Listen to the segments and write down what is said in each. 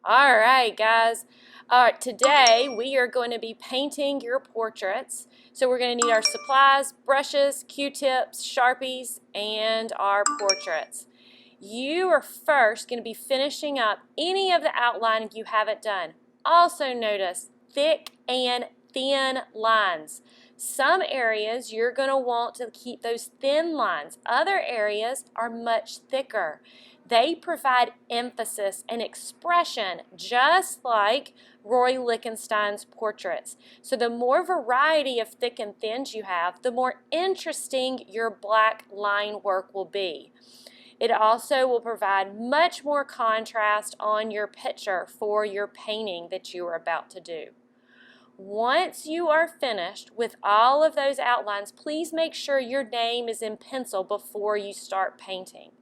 All right, guys. All right, today we are going to be painting your portraits. So we're going to need our supplies, brushes, Q-tips, Sharpies, and our portraits. You are first going to be finishing up any of the outline you haven't done. Also notice thick and thin lines. Some areas you're going to want to keep those thin lines. Other areas are much thicker. They provide emphasis and expression just like Roy Lichtenstein's portraits. So the more variety of thick and thins you have, the more interesting your black line work will be. It also will provide much more contrast on your picture for your painting that you are about to do. Once you are finished with all of those outlines, please make sure your name is in pencil before you start painting.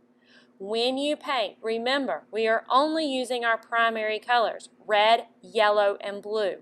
When you paint, remember, we are only using our primary colors, red, yellow, and blue.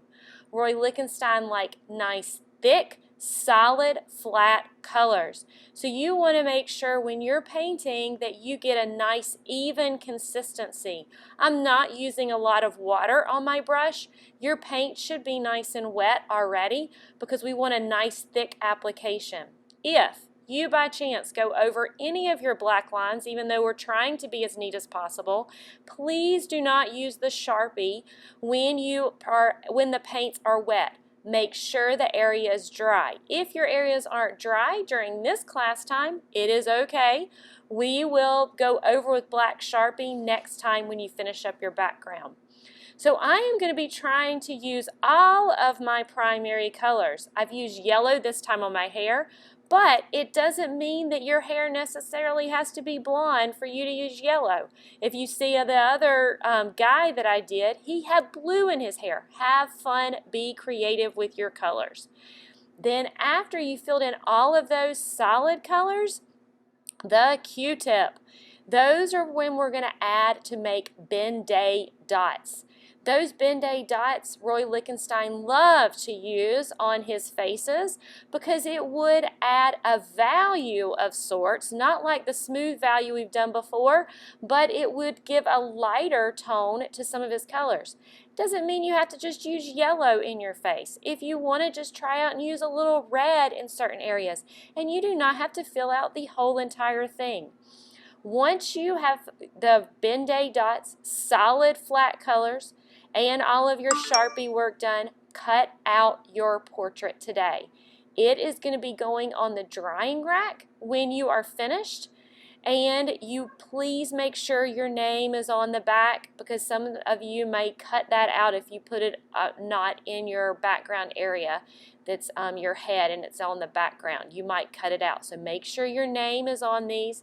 Roy Lichtenstein liked nice, thick, solid, flat colors. So you want to make sure when you're painting that you get a nice, even consistency. I'm not using a lot of water on my brush. Your paint should be nice and wet already because we want a nice, thick application. If you by chance go over any of your black lines, even though we're trying to be as neat as possible, please do not use the Sharpie when the paints are wet. Make sure the area is dry. If your areas aren't dry during this class time, it is okay. We will go over with black Sharpie next time when you finish up your background. So I am going to be trying to use all of my primary colors. I've used yellow this time on my hair, but it doesn't mean that your hair necessarily has to be blonde for you to use yellow. If you see the other guy that I did, he had blue in his hair. Have fun, be creative with your colors. Then after you filled in all of those solid colors, the Q-tip. Those are when we're going to add to make Ben-Day dots. Those Ben-Day dots Roy Lichtenstein loved to use on his faces because it would add a value of sorts, not like the smooth value we've done before, but it would give a lighter tone to some of his colors. Doesn't mean you have to just use yellow in your face. If you want to just try out and use a little red in certain areas, and you do not have to fill out the whole entire thing. Once you have the Ben-Day dots, solid flat colors, and all of your Sharpie work done, cut out your portrait today. It is going to be going on the drying rack when you are finished, and you please make sure your name is on the back because some of you may cut that out if you put it not in your background area that's your head and it's on the background. You might cut it out, so make sure your name is on these.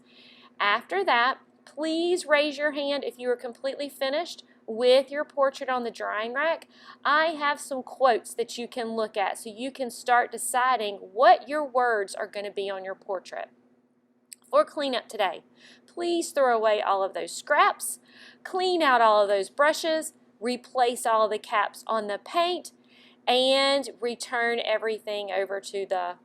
After that, please raise your hand if you are completely finished with your portrait on the drying rack. I have some quotes that you can look at so you can start deciding what your words are going to be on your portrait. For cleanup today, please throw away all of those scraps, clean out all of those brushes, replace all the caps on the paint, and return everything over to the